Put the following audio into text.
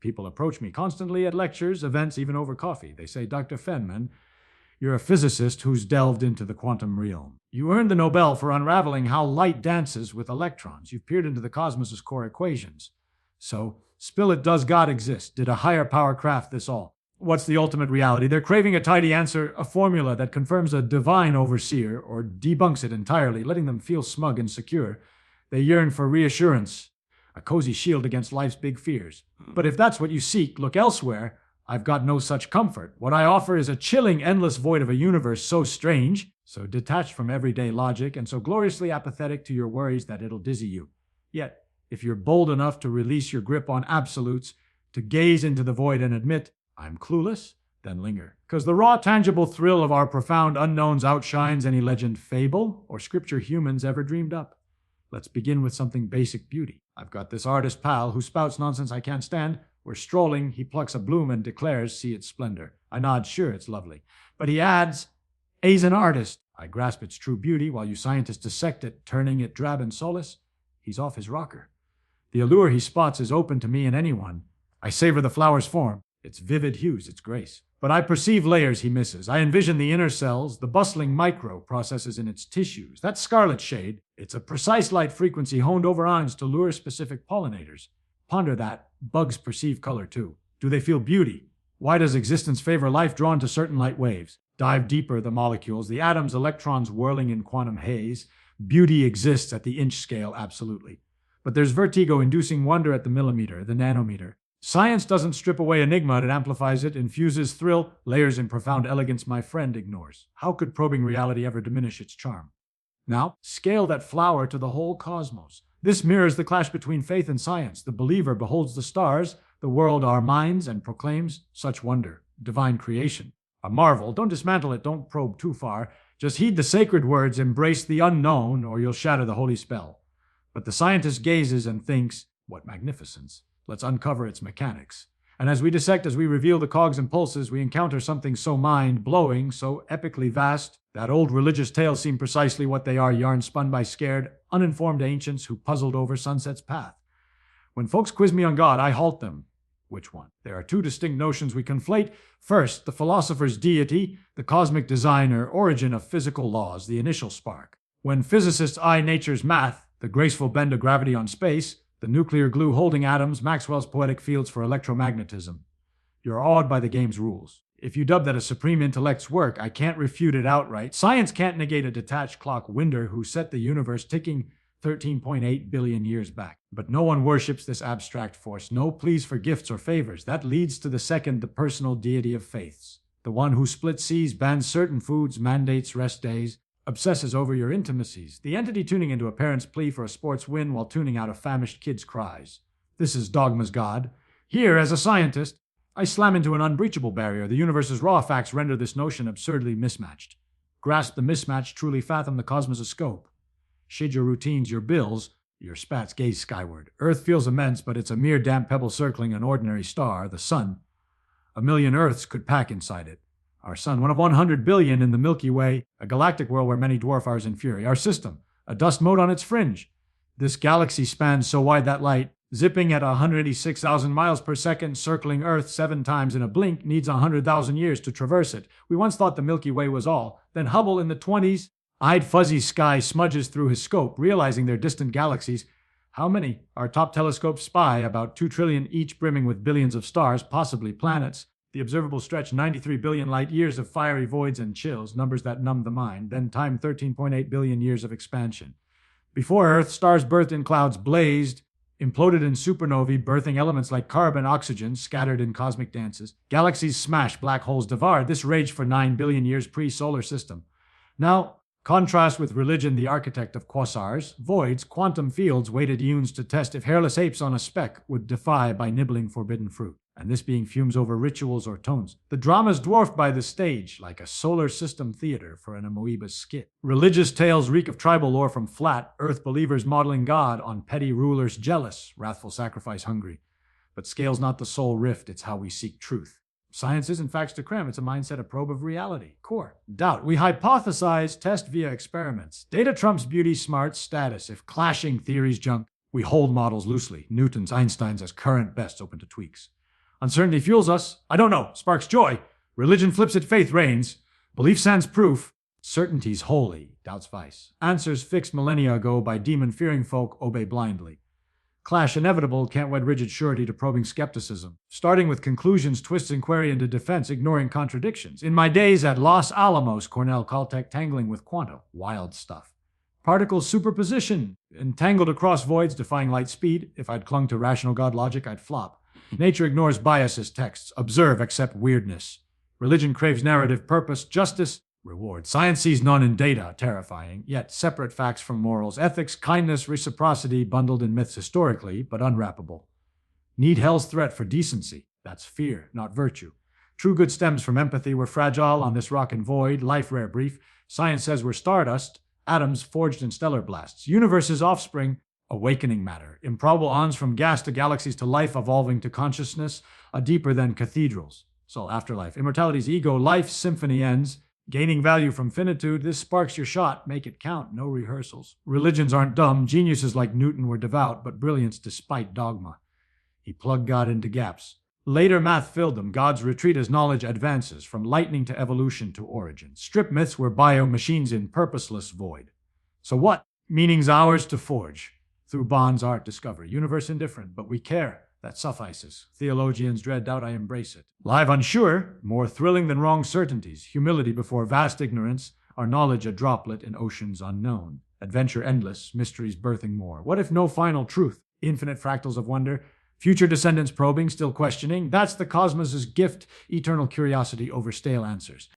People approach me constantly at lectures, events, even over coffee. They say, Dr. Feynman, you're a physicist who's delved into the quantum realm. You earned the Nobel for unraveling how light dances with electrons. You've peered into the cosmos's core equations. So, spill it, does God exist? Did a higher power craft this all? What's the ultimate reality? They're craving a tidy answer, a formula that confirms a divine overseer or debunks it entirely, letting them feel smug and secure. They yearn for reassurance, a cozy shield against life's big fears. But if that's what you seek, look elsewhere. I've got no such comfort. What I offer is a chilling, endless void of a universe so strange, so detached from everyday logic, and so gloriously apathetic to your worries that it'll dizzy you. Yet, if you're bold enough to release your grip on absolutes, to gaze into the void and admit, I'm clueless, then linger. Because the raw, tangible thrill of our profound unknowns outshines any legend, fable, or scripture humans ever dreamed up. Let's begin with something basic beauty. I've got this artist pal who spouts nonsense I can't stand. We're strolling, he plucks a bloom and declares, see its splendor. I nod, sure, it's lovely. But he adds, A's an artist. I grasp its true beauty while you scientists dissect it, turning it drab and soulless. He's off his rocker. The allure he spots is open to me and anyone. I savor the flower's form, its vivid hues, its grace. But I perceive layers he misses. I envision the inner cells, the bustling micro processes in its tissues. That scarlet shade, it's a precise light frequency honed over ions to lure specific pollinators. Ponder that. Bugs perceive color too. Do they feel beauty? Why does existence favor life drawn to certain light waves? Dive deeper, the molecules, the atoms, electrons whirling in quantum haze. Beauty exists at the inch scale, absolutely. But there's vertigo-inducing wonder at the millimeter, the nanometer. Science doesn't strip away enigma, it amplifies it, infuses thrill, layers in profound elegance my friend ignores. How could probing reality ever diminish its charm? Now, scale that flower to the whole cosmos. This mirrors the clash between faith and science. The believer beholds the stars, the world our minds, and proclaims such wonder, divine creation. A marvel, don't dismantle it, don't probe too far. Just heed the sacred words, embrace the unknown, or you'll shatter the holy spell. But the scientist gazes and thinks, what magnificence. Let's uncover its mechanics. And as we dissect, as we reveal the cogs and pulses, we encounter something so mind-blowing, so epically vast, that old religious tales seem precisely what they are, yarns spun by scared, uninformed ancients who puzzled over sunset's path. When folks quiz me on God, I halt them. Which one? There are two distinct notions we conflate. First, the philosopher's deity, the cosmic designer, origin of physical laws, the initial spark. When physicists eye nature's math, the graceful bend of gravity on space, the nuclear glue holding atoms, Maxwell's poetic fields for electromagnetism. You're awed by the game's rules. If you dub that a supreme intellect's work, I can't refute it outright. Science can't negate a detached clock winder who set the universe ticking 13.8 billion years back. But no one worships this abstract force. No pleas for gifts or favors. That leads to the second, the personal deity of faiths. The one who splits seas, bans certain foods, mandates rest days, obsesses over your intimacies. The entity tuning into a parent's plea for a sports win while tuning out a famished kid's cries. This is dogma's God. Here, as a scientist, I slam into an unbreachable barrier. The universe's raw facts render this notion absurdly mismatched. Grasp the mismatch, truly fathom the cosmos' scope. Shid your routines, your bills, your spats gaze skyward. Earth feels immense, but it's a mere damp pebble circling an ordinary star, the sun. A million Earths could pack inside it. Our sun, one of 100 billion in the Milky Way, a galactic world where many dwarf ours in fury. Our system, a dust mote on its fringe. This galaxy spans so wide that light, zipping at 186,000 miles per second, circling Earth 7 times in a blink, needs 100,000 years to traverse it. We once thought the Milky Way was all. Then Hubble in the 20s, eyed fuzzy sky smudges through his scope, realizing they're distant galaxies. How many? Our top telescopes spy, about 2 trillion each, brimming with billions of stars, possibly planets. The observable stretch 93 billion light years of fiery voids and chills, numbers that numb the mind, then time 13.8 billion years of expansion. Before Earth, stars birthed in clouds blazed, imploded in supernovae, birthing elements like carbon, oxygen, scattered in cosmic dances. Galaxies smashed, black holes devoured. This raged for 9 billion years pre-solar system. Now, contrast with religion, the architect of quasars, voids, quantum fields waited eons to test if hairless apes on a speck would defy by nibbling forbidden fruit. And this being fumes over rituals or tones. The drama's dwarfed by the stage, like a solar system theater for an amoeba's skit. Religious tales reek of tribal lore from flat earth believers modeling God on petty rulers jealous, wrathful sacrifice hungry. But scale's not the sole rift, it's how we seek truth. Science isn't facts to cram, it's a mindset, a probe of reality. Core. Doubt. We hypothesize, test via experiments. Data trumps beauty, smarts, status. If clashing theories junk, we hold models loosely. Newton's, Einstein's as current bests open to tweaks. Uncertainty fuels us. I don't know. Sparks joy. Religion flips it. Faith reigns. Belief sans proof. Certainties holy. Doubts vice. Answers fixed millennia ago by demon-fearing folk obey blindly. Clash inevitable, can't wed rigid surety to probing skepticism. Starting with conclusions, twists inquiry into defense, ignoring contradictions. In my days at Los Alamos, Cornell, Caltech, tangling with quanta. Wild stuff. Particles superposition, entangled across voids, defying light speed. If I'd clung to rational God logic, I'd flop. Nature ignores biases, texts. Observe, accept weirdness. Religion craves narrative, purpose, justice, reward. Science sees none in data, terrifying, yet separate facts from morals, ethics, kindness, reciprocity, bundled in myths historically, but unwrappable. Need hell's threat for decency. That's fear, not virtue. True good stems from empathy. We're fragile on this rock and void, life rare brief. Science says we're stardust, atoms forged in stellar blasts. Universe's offspring, awakening matter. Improbable ons from gas to galaxies to life, evolving to consciousness, a deeper than cathedrals. Soul afterlife. Immortality's ego, life symphony ends. Gaining value from finitude, this sparks your shot, make it count, no rehearsals. Religions aren't dumb, geniuses like Newton were devout, but brilliance despite dogma. He plugged God into gaps. Later math filled them, God's retreat as knowledge advances, from lightning to evolution to origin. Strip myths were bio-machines in purposeless void. So what? Meaning's ours to forge. Through bonds, art, discovery. Universe indifferent, but we care. That suffices. Theologians dread doubt, I embrace it. Live unsure, more thrilling than wrong certainties. Humility before vast ignorance. Our knowledge a droplet in oceans unknown. Adventure endless, mysteries birthing more. What if no final truth? Infinite fractals of wonder. Future descendants probing, still questioning. That's the cosmos's gift, eternal curiosity over stale answers.